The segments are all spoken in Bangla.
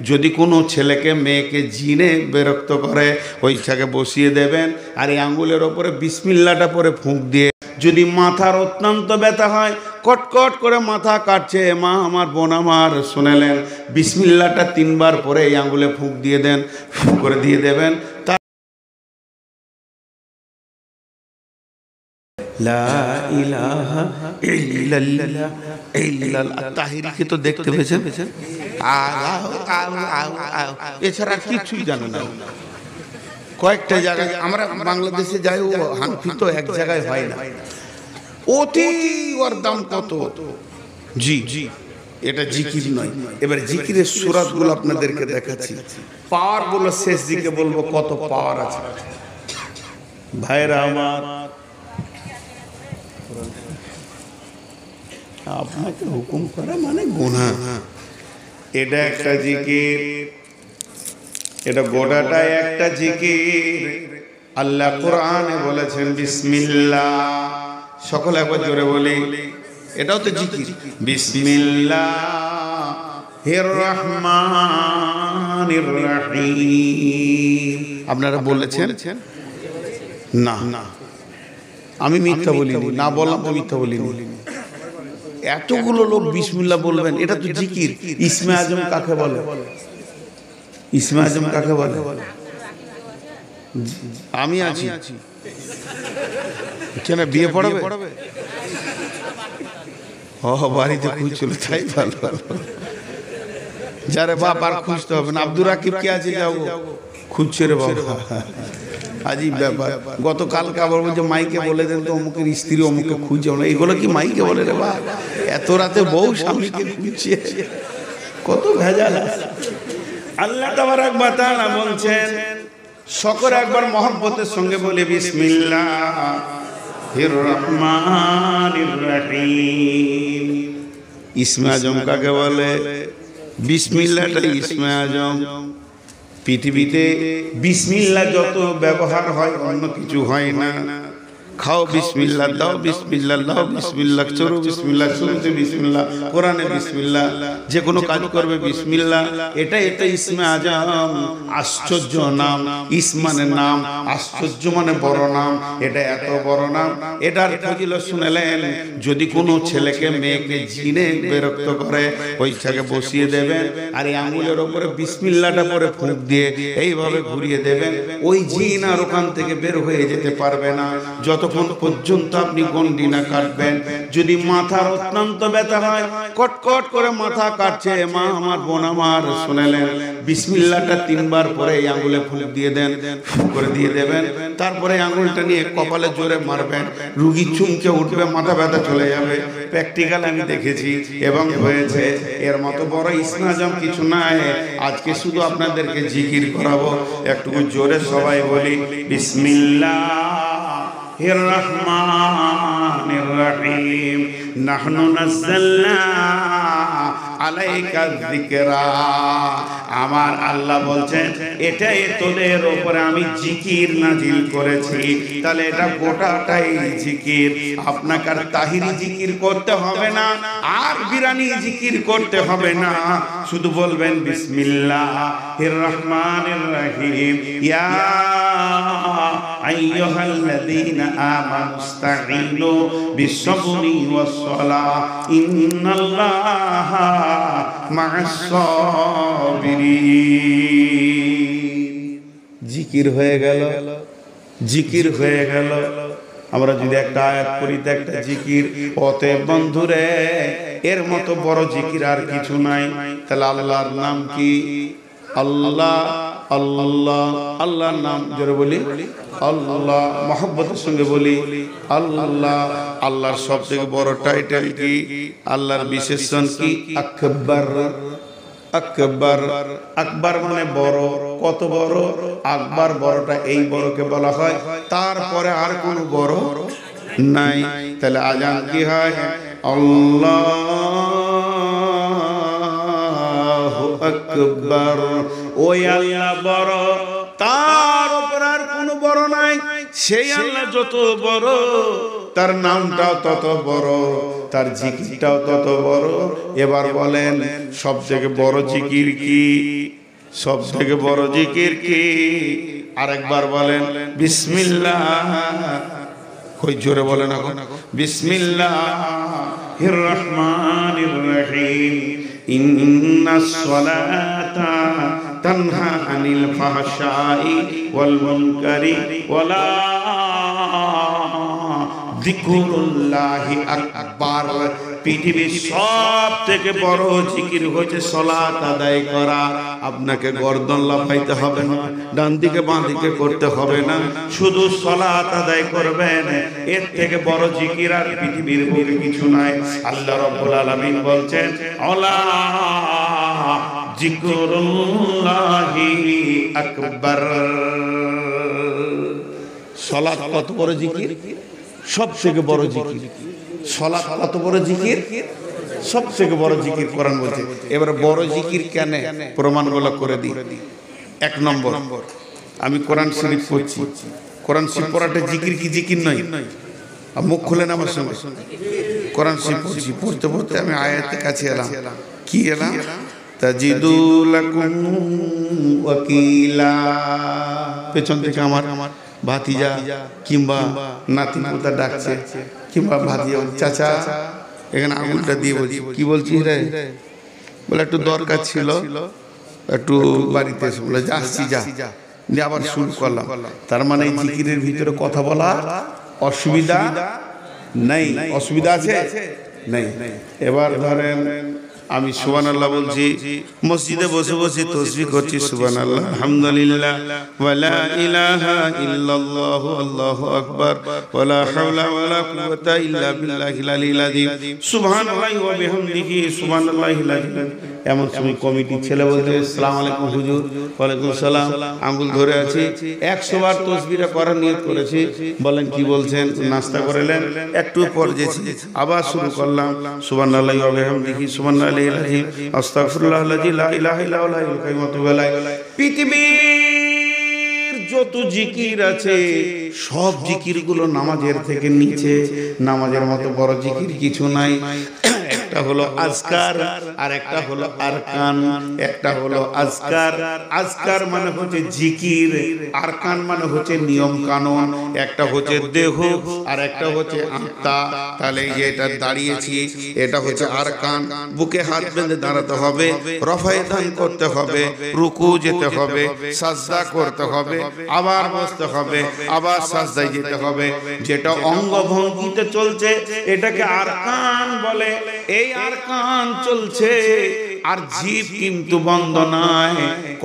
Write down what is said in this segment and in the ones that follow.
যদি কোনো ছেলেকে মেয়েকে জিনে বিরক্ত করে ওইটাকে বসিয়ে দেবেন, আর এই আঙ্গুলের ওপরে বিসমিল্লাটা পরে ফুঁক দিয়ে, যদি মাথার অত্যন্ত ব্যথা হয়, কটকট করে মাথা কাটছে, মা আমার বোন আমার শুনেলেন, বিসমিল্লাটা 3 বার পরে এই আঙ্গুলে ফুঁক দিয়ে দেন, ফুঁক করে দিয়ে দেবেন। লা ইলাহা ইল্লাল্লাহ ইল্লাল্লাহ। তাহিরিকে তো দেখতে পেয়েছেন, এছাড়া কিছুই জানে না। কয়েকটা জায়গায় আমরা বাংলাদেশে যাই, ও হানফি তো এক জায়গায় হয় না, অতি ওর দাম কত। জি জি, এটা জিকির নয়। এবার জিকিরের সূরাতগুলো আপনাদেরকে দেখাচ্ছি, পাওয়ার গুলো শেষ দিকে বলবো কত পাওয়ার আছে। ভাইরা আমার, আপনাকে হুকুম করা মানে গুনাহ। এটা একটা জিকির, এটা গোটাটাই একটা জিকির। আল্লাহ কোরআনে বলেছেন বিসমিল্লাহ। সকলে একবার জোরে বলি, এটাও তো জিকির। বিসমিল্লাহির রহমানির রহিম। আপনারা বলেছেন না? না, আমি মিথ্যা বলিনি, না বললাম তো মিথ্যা বলিনি। এতগুলো লোক বিসমিল্লাহ বলবেন, এটা তো জিকির। ইসমে আজম কাকে বলে? ইসমে আজম কাকে বলে? আমি আছি কেন, বিয়ে পড়াবে? ও বাড়িতে খুঁজছিল, তাই ভালো। যারে বাপ আর খুঁজতে হবে না। আব্দুর রাকিব কে আছে, যাবো খুঁজছে রে বাবা। আজীব ব্যাপার। গতকালকে আবার বলছে মাইকে বলে দেন তো অমুকের স্ত্রী অমুকে খুঁজছে। এগুলো কি মাইকে বলে রে বাবা? এত রাতে বউ স্বামীকে খুঁজছে, কত ভেজাল। আল্লাহ তাবারক ওয়া তাআলা বলছেন, সকলে একবার মহব্বতের সঙ্গে বলে বিসমিল্লাহির রহমানির রহিম। ইসমে আজম কাকে বলে? বিসমিল্লাহটা ইসমে আজম। পৃথিবীতে বিসমিল্লাহ যত ব্যবহার হয় অন্য কিছু হয় না। খাও বিসমিল্লাহ, দাও বিসমিল্লাহ, দাও বিসমিল্লাহ, চলো বিসমিল্লাহ, শুনতে বিসমিল্লাহ, কোরআনে বিসমিল্লাহ, যে কোনো কাজ করবে বিসমিল্লাহ। এটা ইসমে আজম, আশ্চর্য নাম। ইসম মানে নাম, আশ্চর্য মানে বড় নাম। এটা এত বড় নাম, এটার ফজিলত শুনেলেন। যদি কোনো ছেলেকে মেয়েকে জিনে বিরক্ত করে ওইটাকে বসিয়ে দেবেন, আর এই আঙ্গুলের ওপরে বিসমিল্লাহটা পরে ফুঁক দিয়ে এইভাবে ঘুরিয়ে দেবেন, ওই জিন আর ওখান থেকে বের হয়ে যেতে পারবে না যতক্ষণ পর্যন্ত আপনি গন্ডি না কাটবেন। যদি মাথার অত্যন্ত ব্যথা হয়, কটকট করে মাথা কাটছে, মা আমার বোন আমার শুনেলেন, বিসমিল্লাহটা 3 বার পরে এই আঙ্গুলে ফুঁক দিয়ে দেন, ফুঁক করে দিয়ে দেবেন। তারপরে আঙ্গুলটা নিয়ে কপালে জোরে মারবেন, রুগী চুমকে উঠবে, মাথা ব্যথা চলে যাবে। প্র্যাকটিক্যাল আমি দেখেছি এবং হয়েছে। এর মতো বড় ইসমে আজম কিছু নাই। আজকে শুধু আপনাদেরকে জিকির করাবো। একটু জোরে সবাই বলি বিসমিল্লাহির রহমানির রহিম। নাহনু নাযালনা আলাইকা যিকরা। আমার আল্লাহ বলছেন, এটাই তোদের উপরে আমি জিকির নাজিল করেছি। তাহলে এটা গোটাটাই জিকির। আপনাকে আর তাহিরি জিকির করতে হবে না, আর বিরানি জিকির করতে হবে না। শুধু বলবেন বিসমিল্লাহির রহমানির রহিম। ইয়া আইয়ুহাল্লাযীনা আমানুস্তাঈনু বিস-সাবরি ওয়াস-সালাহ ইন্নাল্লাহা মা'আস-সাবিরিন। জিকির হয়ে গেল, জিকির হয়ে গেল। আমরা যদি একটা আয়াত পড়ি তো একটা জিকির। অতএব বন্ধুরে, এর মতো বড় জিকির আর কিছু নাই। তাহলে আল্লাহর নাম কি? আল্লাহ, আল্লাহ, আল্লাহর নাম জোরে বলি আল্লাহ। মহব্বতের সঙ্গে বলি আল্লাহ। আল্লাহর সবথেকে বড় টাইটেল কি? আল্লাহর বিশেষণ কি? আকবার। আকবার, আকবার মানে বড়। কত বড়? আকবার বড়টা, এই বড়কে বলা হয়। তারপরে আর কোন বড় নাই। তাহলে আজান কি হয়? আল্লাহু আকবার। ওই আল্লাহ বড়, তার উপর আর কোনো বড় নাই। সেই আল্লাহ যত বড়, তার নামটাও তত বড়, তার জিকিরটাও তত বড়। এবার বলেন সব থেকে বড় জিকির কি? সব থেকে বড় জিকির কি? আরেকবার বলেন বিসমিল্লাহ। কই জোরে বলেন এখন, বিসমিল্লাহির রহমানির রহিম। ইন্নাস সালাতা তানহা আনিল ফাহশাই ওয়াল মুনকারি ওয়ালা যিকরুল্লাহি আকবার। পৃথিবীর সব থেকে বড় জিকির হচ্ছে সালাত আদায় করা। আপনাকে গর্দন লাফাইতে হবে না, ডান দিকে বাঁ দিকে করতে হবে না, শুধু সালাত আদায় করবেন। এর থেকে বড় জিকির আর পৃথিবীর বুকে কিছু নাই। আল্লাহ রাব্বুল আলামিন বলছেন আলা যিকরুল্লাহি আকবার। সালাত কত বড় জিকির? সব থেকে বড় জিকির। সালাত কত বড় জিকির? সব থেকে বড় জিকির কোরআন বলছে। এবারে বড় জিকির কেন, প্রমাণগুলো করে দিই। এক নম্বর, আমি কোরআন শরীফ পড়ছি। কোরআন শরীফ পড়াটা জিকির কি জিকির নয়? মুখ খুলেন আমার সঙ্গে। কোরআন শরীফ পড়ছি, পড়তে পড়তে আমি আয়াতের কাছে এলাম। কি এলাম? তাজিদু লাকুম ওয়াকিলা। পেছন থেকে আমার ভাতিজা কিংবা নাতি পোতা ডাকছে, কিংবা ভাতিজা চাচা, এখানে আঙুলটা দিয়ে বলছি, কি বলছিস রে? বলে একটু দরকার ছিল, একটু বাড়িতে এসে। বলে যাচ্ছি, যা। দিয়ে আবার শুরু করলাম। তার মানে এই জিকিরের ভিতরে কথা বলা অসুবিধা নেই। অসুবিধা আছে? নেই। এবার ধরেন আমি সুবহানাল্লাহ বলছি, মসজিদে বসে বসে তাসবিহ করছি, সুবহানাল্লাহ, আলহামদুলিল্লাহ, ওয়া লা ইলাহা ইল্লাল্লাহু আল্লাহু আকবার, ওয়া লা হাওলা ওয়া লা কুওয়াতা ইল্লা বিল্লাহিল আলিয়্যিল আযীম, সুবহানাল্লাহি ওয়া বিহামদিহি, সুবহানাল্লাহিল আযীম। এমন সময় কমিটির ছেলে বলছে, আসসালামু আলাইকুম হুজুর। ওয়ালাইকুম সালাম। আঙ্গুল ধরে আছি, 100 বার তাসবিহটা করার নিয়ত করেছি। বলেন কি বলছেন? নাস্তা করেলেন, একটু পর যেছি, আবার শুরু করলাম, সুবহানাল্লাহি ওয়া বিহামদিহি, সুবহানাল্লাহিল আযীম, আস্তাগফিরুল্লাহাল্লাযী লা ইলাহা ইল্লা হুয়াল হাইয়ুল কাইয়্যুম ওয়া আতুবু ইলাইহি। পৃথিবীর যত জিকির আছে সব জিকিরগুলো নামাজের থেকে নিচে। নামাজের মতো বড় জিকির কিছু নাই। একটা হলো আজকার, আর একটা হলো আরকান। একটা হলো আজকার, আজকার মানে হচ্ছে জিকির, আরকান মানে হচ্ছে নিয়ম কানুন। একটা হচ্ছে দেহ আর একটা হচ্ছে আত্মা। তাহলে এই যে এটা দাঁড়িয়েছি, এটা হচ্ছে আরকান। বুকে হাত বেঁধে দাঁড়াতে হবে, রফায়ে দান করতে হবে, রুকু যেতে হবে, সাজদা করতে হবে, আবার বসতে হবে, আবার সাজদায় যেতে হবে। যেটা অঙ্গভঙ্গিতে চলছে এটাকে আরকান বলে। এই আরকান চলছে, আর জীব কিন্তু বন্ধ নাই।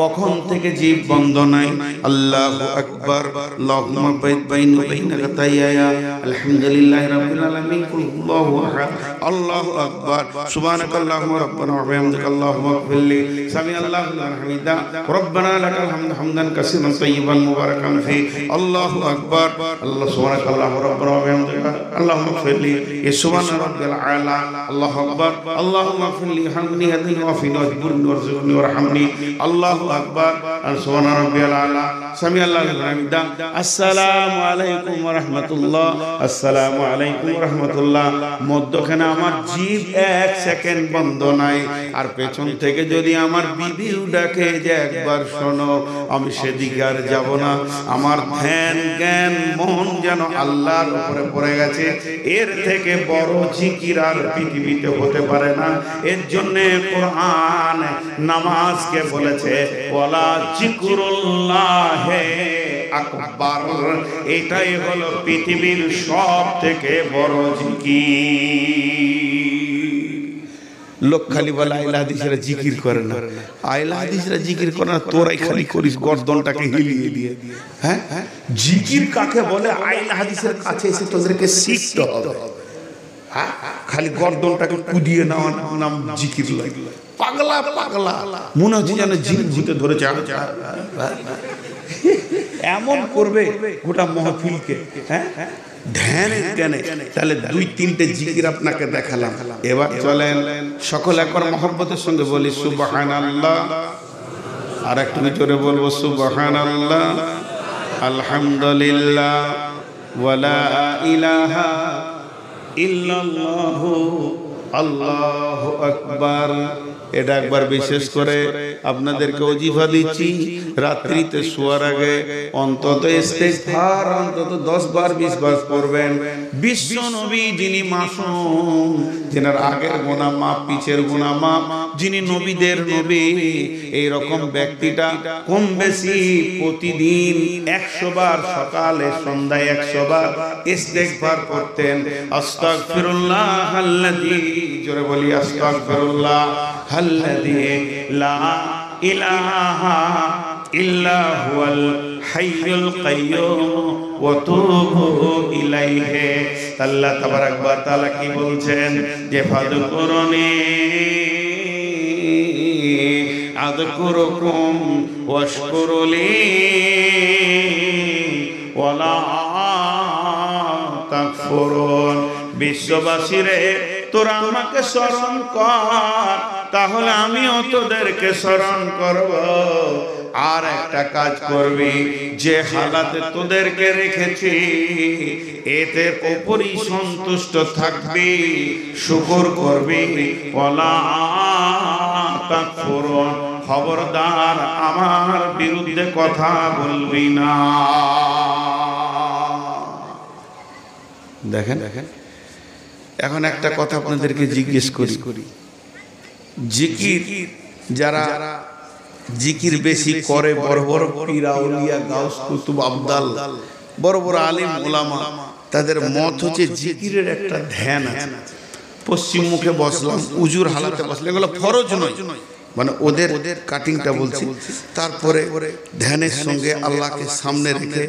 কখন থেকে জীব বন্ধ নাই? আল্লাহু আকবার, আল্লাহুম্মা বাইনি ওয়া বাইনা তাইয়া, আলহামদুলিল্লাহি রাব্বিল আলামিন, কুল হুয়াল্লাহু আহাদ, আল্লাহু আকবার, সুবহানাকাল্লাহুম্মা রাব্বানা ওয়া বিহামদিকা আল্লাহুম্মা ইগফিরলি, সামিআল্লাহু লিমান হামিদা, রব্বানা লাকাল হামদু হামদান কাসীরান তাইয়িবান মুবারাকান ফি, আল্লাহু আকবার, আল্লাহ সুবহানাকাল্লাহু রাব্বানা ওয়া বিহামদিকা আল্লাহুম্মা ইগফিরলি, সুবহানা রাব্বিল আলা, আল্লাহু আকবার, আল্লাহুম্মা ইগফিরলি হামনি হাদিন ওয়াফিনি ওয়াজবুরনি ওয়ারযুকনি ওয়ারহামনি, আল্লাহু আকবার, সুবহানা রাব্বিল আলা, সামিআল্লাহু লিমান হামিদা। আসসালামু আলাইকুম ওয়া রাহমাতুল্লাহ, আসসালামু আলাইকুম ওয়া রাহমাতুল্লাহ। মধ্যখানে আমার জিভ 1 সেকেন্ড বন্ধ নাই। আর পেছন থেকে যদি আমার বিবিও ডাকে যে একবার শোনো, আমি সেদিকে আর যাব না। আমার ধ্যান জ্ঞান মন যেন আল্লাহর উপরে পড়ে গেছে। এর থেকে বড় জিকির আর পৃথিবীতে হতে পারে না। এর জন্য কোরআন নামাজকে বলেছে ওয়ালা যিকরুল্লাহি আকবার। এটাই হলো পৃথিবীর সব থেকে বড় জিকির। লোক খালি বলে আইলা হাদিসরা জিকির করে না। আইলা হাদিসরা জিকির করে না, তোরাই খালি করিস গর্দনটাকে হিলিয়ে দিয়ে। হ্যাঁ, জিকির কাকে বলে? আইলা হাদিসের কাছে এসে তোদেরকে শিখতে হবে। খালি গর্দনটাকে কুদিয়ে নেওয়ার নাম জিকির। পাগলা পাগলা মনে হচ্ছে যেন জিন ভূতে ধরেছে। এমন করবে গোটা মাহফিলকে, হ্যাঁ ধ্যানে ধ্যানে। তাহলে 2-3টে জিকির আপনাকে দেখালাম। এবার চলেন সকল একবার মহব্বতের সঙ্গে বলি সুবহানাল্লাহ। আর একটু জোরে বলবো সুবহানাল্লাহ, আলহামদুলিল্লাহ, ওয়ালা ইলাহা ইল্লাল্লাহু, আল্লাহু আকবার। এটা একবার বিশেষ করে আপনাদেরকে ওজিফা দিচ্ছি, রাত্রিতে শোয়ার আগে অন্তত ইস্তেগফার অন্তত 10 বার 20 বার পড়বেন। বিশ্ব নবী যিনি মাসুম, যিনার আগের গুনাহ মাফ, পিছের গুনাহ মাফ, যিনি নবীদের নবী, এই রকম ব্যক্তিটা কম বেশি প্রতিদিন 100 বার, সকালে সন্ধ্যায় 100 বার ইস্তেগফার করতেন। আস্তাগফিরুল্লাহ আল্লাযী, জোরে বলি আস্তাগফিরুল্লাহ আল্লাযী লা ইলাহা ইল্লা হুয়াল হাইয়ুল কাইয়্যুম ওয়া তুবু ইলাইহি। আল্লাহ তাবারাক ওয়া তাআলা কি বলছেন যে ফাযকুরুনি আযকুরুকুম ওয়াশকুরুলি ওয়ালা তাকফুরুন। বিশ্ববাসীরে তোরা আমাকে স্মরণ কর, তাহলে আমিও তোদেরকে স্মরণ করব। আর একটা কাজ করবি, যে হালাতে তোদেরকে রেখেছি এতে উপরই সন্তুষ্ট থাকবি, শুকর করবি। ওয়ালা তাকফুরুন, খবরদার আমার বিরুদ্ধে কথা বলবি না। দেখেন এখন একটা কথা আপনাদেরকে জিজ্ঞেস করি, জিকির যারা জিকির বেশি করে, বড় বড় পীর আউলিয়া গাউস কুতুব আবদাল, বড় বড় আলিম ওলামা, তাদের মত হচ্ছে জিকিরের একটা ধ্যান আছে। পশ্চিম মুখে বসলাম, উজুর হালাতে বসলাম, এগুলো ফরজ নয়, মানে ওদের কাটিংটা বলছি। তারপরে ধ্যানের সঙ্গে আল্লাহকে সামনে রেখে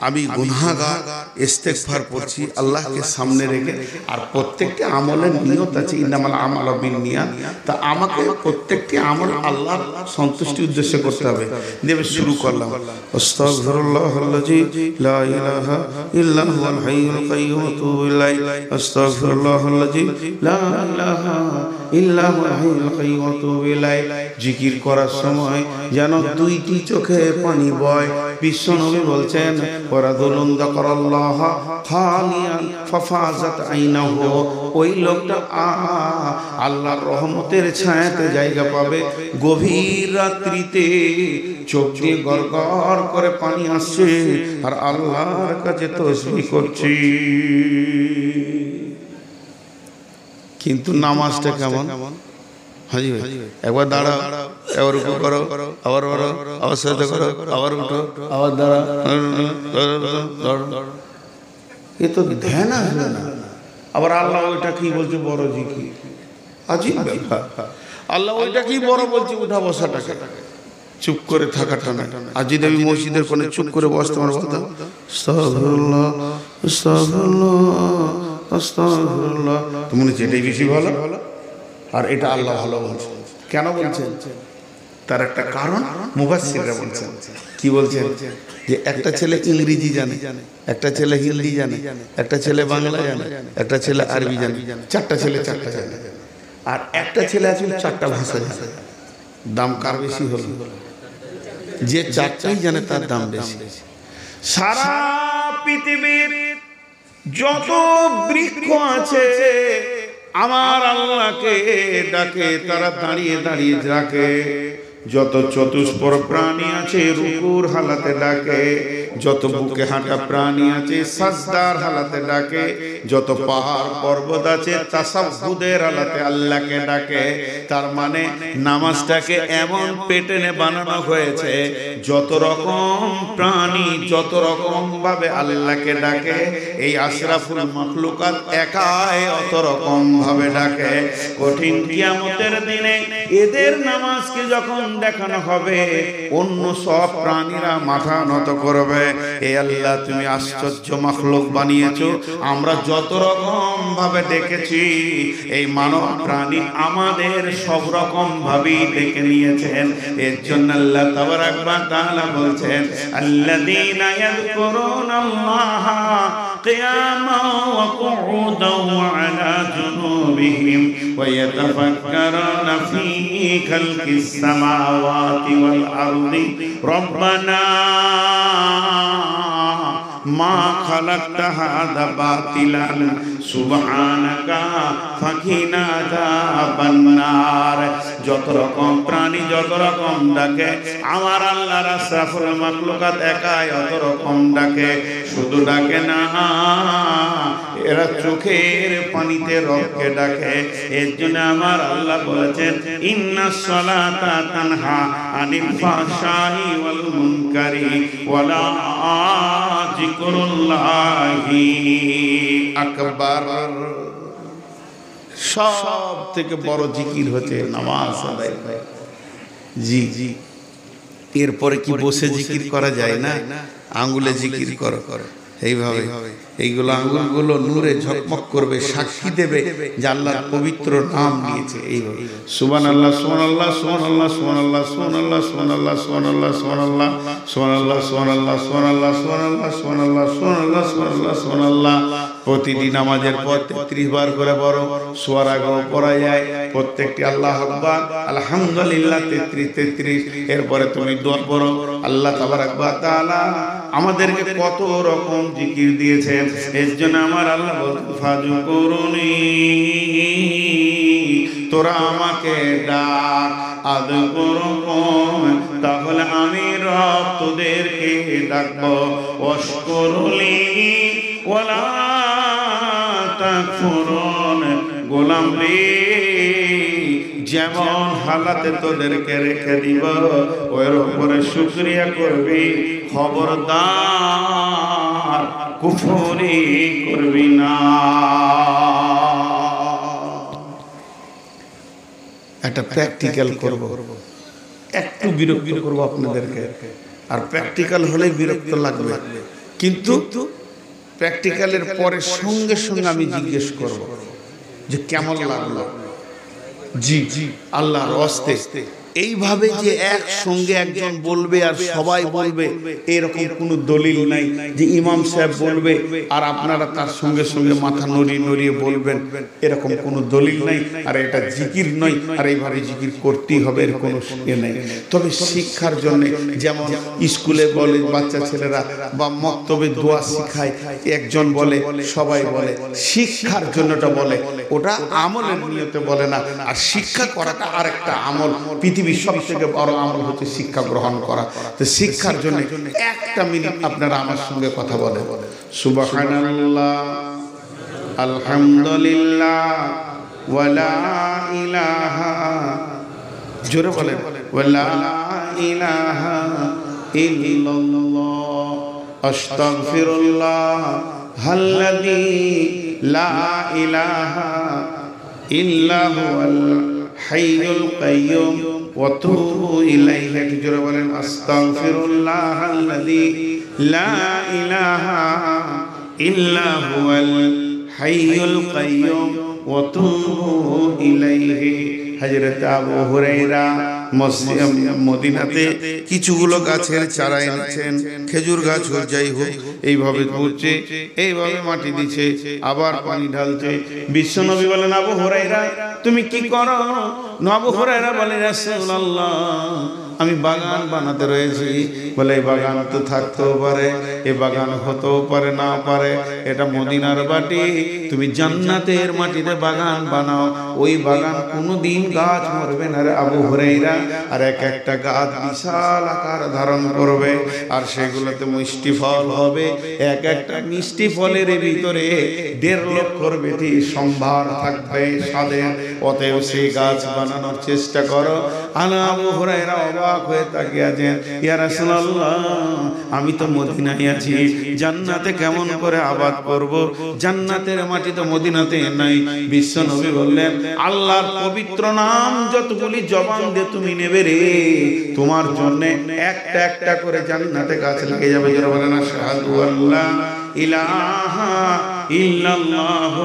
আমি গুনাহগার, ইস্তেগফার করছি আল্লাহকে সামনে রেখে। আর প্রত্যেকটি আমলের নিয়ত আছে, ইন্নামাল আমালু বিন্নিয়াত। তা আমাকে প্রত্যেকটি আমল আল্লাহর সন্তুষ্টির উদ্দেশ্যে করতে হবে। দেবে শুরু করলাম আস্তাগফিরুল্লাহাল্লাযী লা ইলাহা ইল্লা হুয়াল হাইয়ুল কাইয়্যুম ওয়া তুবু ইলাইহি, আস্তাগফিরুল্লাহাল্লাযী লা ইলাহা ইল্লা হুয়াল হাইয়ুল কাইয়্যুম ওয়া তুবু ইলাইহি। জিকির করার সময় যেন 2টি চোখে পানি বয়। বিশ্ব নবী বলছেন ওয়ারাজুলুন যাকারাল্লাহ খালিয়ান ফাফাজাত আইনাহু, ওই লোকটা আল্লাহর রহমতের ছায়াতে জায়গা পাবে। গভীর রাত্রিতে চোখ দিয়ে গড়গড় করে পানি আসছে আর আল্লাহর কাছে তাসবিহ করছি। কিন্তু নামাজটা কেমন? হাজি ভাই একবার দাঁড়াও, এবার উঠো করো, আবার বড়, আবার সাথে করো, আবার উঠো, আবার দাঁড়াও, এ তো ধ্যান আসবে না। আবার আল্লাহ ওইটা কি বলছে বড় জিকির, আজীব ব্যাপার। আল্লাহ ওইটা কি বড় বলছে উঠা বসাটাকে, চুপ করে থাকাটা না। আর যদি আমি মসজিদের কোণে চুপ করে বসতে আমার বলতাম আস্তাগফিরুল্লাহ আস্তাগফিরুল্লাহ আস্তাগফিরুল্লাহ, তো মনে হচ্ছে এটাই বেশি ভালো। আর এটা আল্লাহ ভালো বলছেন। কেন বলছেন? তার একটা কারণ মুফাসসিররা বলছেন। কি বলছেন? যে একটা ছেলে ইংরেজি জানে, একটা ছেলে হিন্দি জানে, একটা ছেলে বাংলা জানে, একটা ছেলে আরবি জানে, 4টা ছেলে 4টা জানে। আর একটা ছেলে আছে 4টা ভাষা জানে। দাম কার বেশি হলো? যে 4টাই জানে তার দাম বেশি। সারা পৃথিবীর যত বৃক্ষ আছে আমার আল্লাহকে ডাকে, তারা দাঁড়িয়ে দাঁড়িয়ে ডাকে। যত চতুষ্পর প্রাণী আছে রুকুর হালাতে ডাকে, যত বুকে হাঁটা প্রাণী আছে সাজদার হালাতে ডাকে, যত পাহাড় পর্বত আছে তাসাব্বুদের হালাতে আল্লাহকে ডাকে। তার মানে নামাজটাকে এমন পেটেনে বানানো হয়েছে যত রকম প্রাণী যত রকম ভাবে আল্লাহকে ডাকে, এই আশরাফুল মাখলুকাত একাই অত রকম ভাবে ডাকে। কঠিন কিয়ামতের দিনে এদের নামাজকে যখন দেখানো হবে অন্য সব প্রাণীরা মাথা নত করবে। এ আল্লাহ তুমি আশ্চর্য মাখলুক বানিয়েছো, আমরা যত রকম ভাবে ডেকেছি এই মানব প্রাণী আমাদের সব রকম ভাবেই ডেকে নিয়েছেন। এর জন্য আল্লাহ তাবারাক ওয়া তাআলা বলছেন আল্লাযীনা ইয়াযকুরুনাল্লাহা কিয়ামান ওয়া কুউদান ওয়া আলা জুনুবিহিম ওয়া ইয়াতাফাক্কারুনা ফী খালকিস সামাওয়াতি ওয়াল আরদি রব্বানা মা খালাকতা হাযা বাতিলান সুবহানাকা ফাকিনা আযাবান নার। যত রকম প্রাণী যত রকম ডাকে আমার আল্লাহর আশরাফুল মাখলুকাত একাই অত রকম ডাকে। শুধু ডাকে না, এরা চোখের পানিতে রবকে ডাকে। এর জন্য আমার আল্লাহ বলেছেন ইন্নাস সালাতা তানহা আনিল ফাহশাই ওয়াল মুনকারি ওয়ালা যিকরুল্লাহি আকবার। সব থেকে বড় জিকির হচ্ছে নামাজ আদায় করা। জি জি, এরপরে কি বসে জিকির করা যায় না? আঙ্গুলে জিকির করো এইভাবে, এইগুলো আঙ্গুলগুলো নূরে ঝকমক করবে, সাক্ষী দেবে যে আল্লাহর পবিত্র নাম নিয়েছে। এইভাবে সুবহানাল্লাহ সুবহানাল্লাহ সুবহানাল্লাহ সুবহানাল্লাহ সুবহানাল্লাহ সুবহানাল্লাহ সুবহানাল্লাহ সুবহানাল্লাহ সুবহানাল্লাহ সুবহানাল্লাহ সুবহানাল্লাহ সুবহানাল্লাহ সুবহানাল্লাহ সুবহানাল্লাহ সুবহানাল্লাহ সুবহানাল্লাহ। প্রতিটি নামাজের পর 33 বার করে বড় সুরার আগেও পড়া যায়। প্রত্যেকটি আল্লাহ আকবার আলহামদুলিল্লাহ 33। এরপরে তুমি দোয়া পড়ো। আল্লাহ তাবারাক ওয়া তাআলা আমাদেরকে কত রকম জিকির দিয়েছেন। এর জন্য আমার আল্লাহ বলেন ফাযকুরুনি, তোরা আমাকে ডাক, আযকুরুকুম, তাহলে আমি রব তোদেরকে ডাকবো। ওয়াশকুরুলি ওয়ালা তাকফুরুন, গোলাম রে যেমন হালাতে তোদেরকে রেখে দিব ওর উপরে শুকরিয়া করবি, খবরদার কুফরি করবি না। একটা প্র্যাকটিক্যাল করব, একটু বিরক্ত করব আপনাদেরকে। আর প্র্যাকটিক্যাল হলে বিরক্ত লাগবে, কিন্তু প্র্যাকটিক্যালের পরে সঙ্গে সঙ্গে আমি জিজ্ঞেস করব যে কেমন লাগলো। জি জি, আল্লাহর ওয়াস্তে এইভাবে যে একসঙ্গে একজন বলবে আর সবাই বলবে এরকম কোনো দলিল নাই যে ইমাম সাহেব বলবে আর আপনারা তার সঙ্গে সঙ্গে মাথা নড়িয়ে নড়িয়ে বলবেন, এরকম কোনো দলিল নাই। আর এটা জিকির নয়, আর এইভাবে জিকির করতেই হবে এর কোনো ইয়ে নেই। তবে শিক্ষার জন্য যেমন স্কুলে বলে বাচ্চা ছেলেরা বা মক্তবে দোয়া শিখায়, একজন বলে সবাই বলে, শিক্ষার জন্যটা বলে, ওটা আমলের নিয়তে বলে না। আর শিক্ষা করাটা আরেকটা আমল। পৃথিবীর সবথেকে বড় আমল হচ্ছে শিক্ষা গ্রহণ করা। তো শিক্ষার জন্য একটা মিনিট আপনারা আমার সঙ্গে কথা বলে সুবহানাল্লাহ আলহামদুলিল্লাহ ওয়ালা ইলাহা, জোরে বলেন ওয়ালা ইলাহা ইল্লাল্লাহ আস্তাগফিরুল্লাহ আল্লাযী লা ইলাহা ইল্লা হুয়াল হাইয়ুল কাইয়্যুম ওয়া তুবু ইলাইহি। জোরে বলেন আস্তাগফিরুল্লাহ আল্লাযী লা ইলাহা ইল্লা হুয়াল হাইয়ুল কাইয়্যুম ওয়া তুবু ইলাইহি। হযরত আবু হুরায়রা মদিনাতে কিছুগুলো গাছের চারা এনেছেন, খেজুর গাছ হোক যাই হোক, এইভাবে তুলছে, এইভাবে মাটি দিচ্ছে, আবার পানি ঢালছে। বিশ্বনবী বলেন আবু হুরায়রা তুমি কি করো? আবু হুরায়রা বলে রাসূলুল্লাহ আমি বাগান বানাতে রয়েছি। বলে এই বাগান তো থাকতেও পারে, এ বাগান হতেও পারে, না পারে, এটা মদিনার মাটি, তুমি জান্নাতের মাটিতে বাগান বানাও, ওই বাগান কোনোদিন গাছ মরবে না রে আবু হুরায়রা। আর এক একটা গাছ বিশাল আকার ধারণ করবে, আর সেগুলোতে মিষ্টি ফল হবে। এক একটা মিষ্টি ফলের ভিতরে 1.5 লক্ষর বেশি সম্ভার থাকবে স্বাদের। অতএব সেই গাছ বানানোর চেষ্টা করো। আবু হুরায়রা অবাক হয়ে তাকিয়ে আছেন, ইয়া রাসূলুল্লাহ আমি তো মদিনায় আছি, জান্নাতে কেমন করে আবাদ করব? জান্নাতের মাটি তো মদিনাতে নাই। বিশ্বনবী বললেন আল্লাহর পবিত্র নাম যতগুলি জবান দিয়ে তুমি নেবে রে, তোমার জন্য একটা একটা করে জান্নাতে গাছ লেগে যাবে। যারা বলেন আশহাদু আল্লা ইলাহা ইল্লাল্লাহু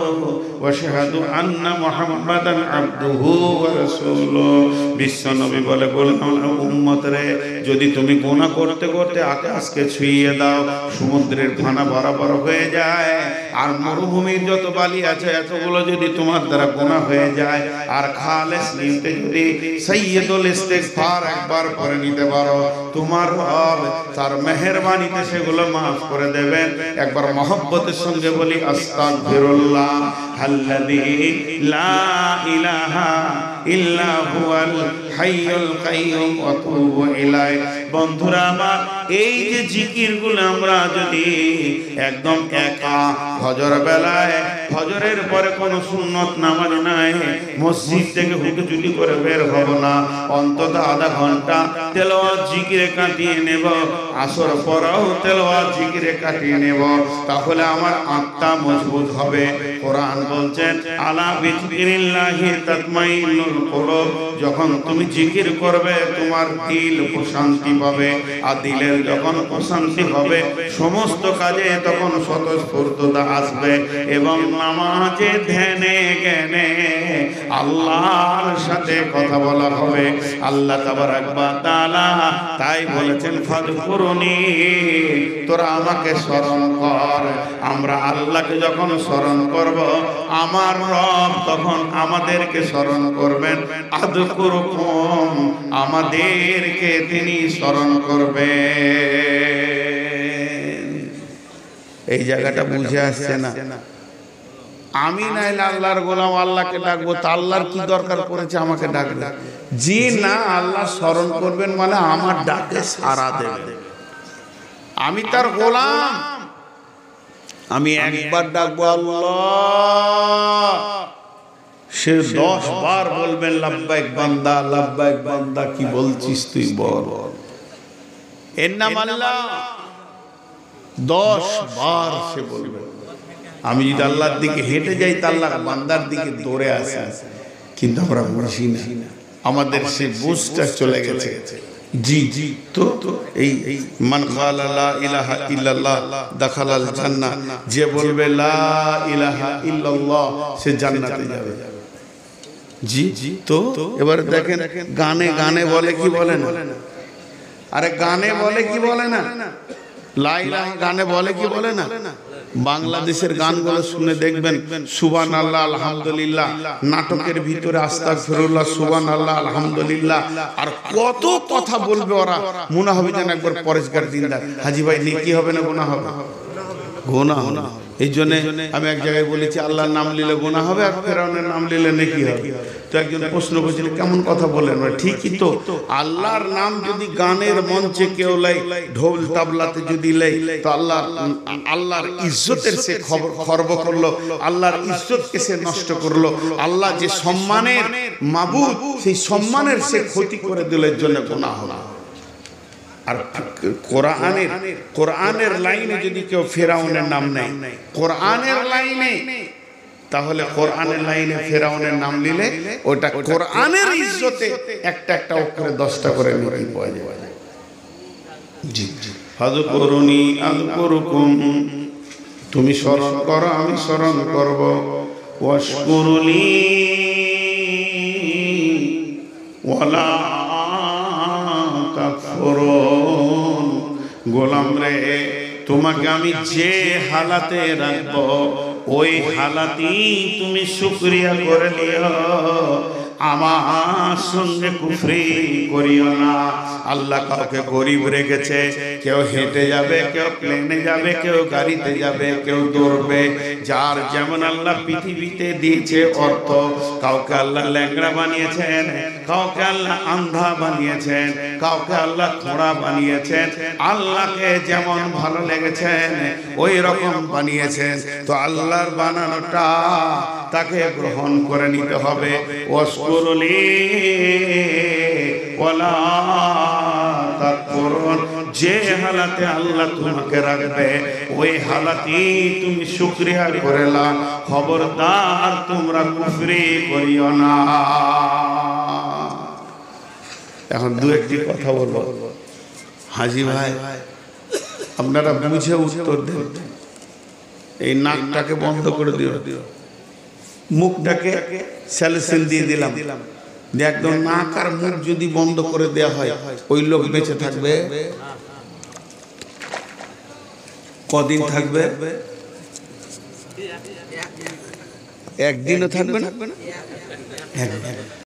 ওয়া আশহাদু আন্না মুহাম্মাদান আবদুহু ওয়া রাসূলুহু। বিশ্বনবী বলে, বললাম উম্মত রে, যদি তুমি গুনাহ করতে করতে আকাশকে ছুঁয়ে দাও, সমুদ্রের ফানা বরাবর হয়ে যায়, আর মরুভূমির যত বালি আছে এতগুলো যদি তোমার দ্বারা গুনাহ হয়ে যায়, আর খালেস নিতে যদি সাইয়্যিদুল ইস্তিগফার একবার করে নিতে পারো, তোমার রব তার মেহেরবানিতে সেগুলো মাফ করে দেবেন। একবার মহব্বতের সঙ্গে বলি আস্তাগফিরুল্লাহ আল্লাযী লা ইলাহা ইল্লা হুয়াল হাইয়ুল কাইয়্যুম ওয়া তুবু ইলাইহি। বন্ধুরা আমার, এই যে জিকিরগুলো আমরা যদি একদম একা ফজর বেলায়, ফজরের পরে কোনো সুন্নত নামাজ নাই, মসজিদ থেকে হুটুচুটি করে বের হব না, অন্তত আধা ঘন্টা তেলাওয়াত জিকিরে কাটিয়ে নেব, আসর পরেও তেলাওয়াত জিকিরে কাটিয়ে নেব, তাহলে আমার আত্মা মজবুত হবে। কোরআন বলছেন আলা বিযিকিরিল্লাহি তাতমাইন্নুল কুলুব, যখন তুমি জিকির করবে তোমার দিল প্রশান্তি পাবে, আর দিলের যখন প্রশান্তি হবে সমস্ত কাজে তখন স্বতঃস্ফূর্ততা আসবে, এবং নামাজে ধ্যানে জ্ঞানে আল্লাহর সাথে কথা বলা হবে। আল্লাহ তাবারাক ওয়া তাআলা তাই বলেছেন ফাযকুরুনি, তোরা আমাকে স্মরণ কর। আমরা আল্লাহকে যখন স্মরণ করব, আমার রব তখন আমাদেরকে স্মরণ করবেন। আযকুরুকুম, আমাদেরকে তিনি স্মরণ করবেন। এই জায়গাটা বুঝে আসছে না? আমি নাইলে আল্লাহর গোলাম, আল্লাহকে ডাকবো, তা আল্লাহর কি দরকার পড়েছে আমাকে ডাকবে? জি না, আল্লাহ স্মরণ করবেন মানে আমার ডাকে সাড়া দেবে। আমি তার গোলাম, আমি একবার ডাকবো আল্লাহ, সে 10 বার বলবেন লাব্বাইক বান্দা, লাব্বাইক বান্দা, কি বলছিস তুই বল। এর নাম আল্লাহ। 10 বার সে বলবে। আমি যদি আল্লাহর দিকে হেঁটে যাই তা আল্লাহ বান্দার দিকে দৌড়ে আসে, কিন্তু আমরা বুঝি না, আমাদের সে বুঝটা চলে গেছে। জি জি, তো এই মান ক্বালা লা ইলাহা ইল্লাল্লাহ দাখালাল জান্নাহ, যে বলবে লা ইলাহা ইল্লাল্লাহ সে জান্নাতে যাবে। জি জি, তো এবার দেখেন গানে গানে বলে কি বলে না? আরে গানে বলে কি বলে না? লা ইলাহা গানে বলে কি বলে না? বাংলাদেশের গানগুলো শুনে দেখবেন সুবহানাল্লাহ আলহামদুলিল্লাহ, নাটকের ভিতরে আস্তাগফিরুল্লাহ সুবহানাল্লাহ আলহামদুলিল্লাহ, আর কত কথা বলবে ওরা, মনে হবে যেন একবার পরেশগার দিনদার। হাজি ভাই নেকি হবে না গুনাহ হবে? গুনাহ হবে। এই জন্য আমি এক জায়গায় বলেছি আল্লাহর নাম নিলে গুনাহ হবে, আর ফেরাউনের নাম নিলে নেকি হবে। তো একজন প্রশ্ন করেছিল কেমন কথা বলেন? ঠিকই তো, আল্লাহর নাম যদি গানের মঞ্চে কেউ লাই, ঢোল তাবলাতে যদি লাই, তো আল্লাহর ইজ্জতের সে খর্ব করলো, আল্লাহর ইজ্জতকে সে নষ্ট করলো, আল্লাহ যে সম্মানের মাবুদ সেই সম্মানের সে ক্ষতি করে দিল, এর জন্য গুনাহ হলো। আর কোরআনের লাইনে যদি কেউ ফেরাউনের নাম নেয়, কোরআনের লাইনে, তাহলে কোরআনের লাইনে ফেরাউনের নাম নিলে ওটা কোরআনের ইজ্জতে একটা একটা অক্ষরে 10টা করে নেকি পাওয়া যায়। জি জি, ফাযকুরুনি আযকুরুকুম, তুমি স্মরণ করো আমি স্মরণ করব। ওয়াশকুরুলি ওয়ালা তাকফুরুন, গোলাম রে তোমাকে আমি যে হালাতে রাখবো ওই হালাতেই তুমি শুকরিয়া করে নিও, আমার সঙ্গে কুফরি করিও না। আল্লাহ কাউকে গরিব রেখেছে, কেউ হেঁটে যাবে, কেউ প্লেনে যাবে, কেউ গাড়িতে যাবে, কেউ দৌড়বে, যার যেমন আল্লাহ পৃথিবীতে দিয়েছে অর্থ। কাউকে আল্লাহ ল্যাংড়া বানিয়েছেন, কাউকে আল্লাহ আন্ধা বানিয়েছেন, কাউকে আল্লাহ খোঁড়া বানিয়েছেন, আল্লাহকে যেমন ভালো লেগেছেন ওই রকম বানিয়েছেন। তো আল্লাহর বানানোটা তাকে গ্রহণ করে নিতে হবে। ওয়াশকুরুলি ওয়ালা তাকফুরুন, যে হালাতে আল্লাহ তোমাকে রাখবে ওই হালাতেই তুমি শুকরিয়া করে নাও, খবরদার তোমরা কুফরি করিও না। এখন দু একটি কথা বলবো হাজি ভাই, আপনারা বুঝে উত্তর দেন। এই নাকটাকে বন্ধ করে দিও, মুখটাকে স্যালিসিন দিয়ে দিলাম, একদম নাক আর মুখ যদি বন্ধ করে দেওয়া হয় ওই লোক বেঁচে থাকবে কদিন? থাকবে একদিনও থাকবে না।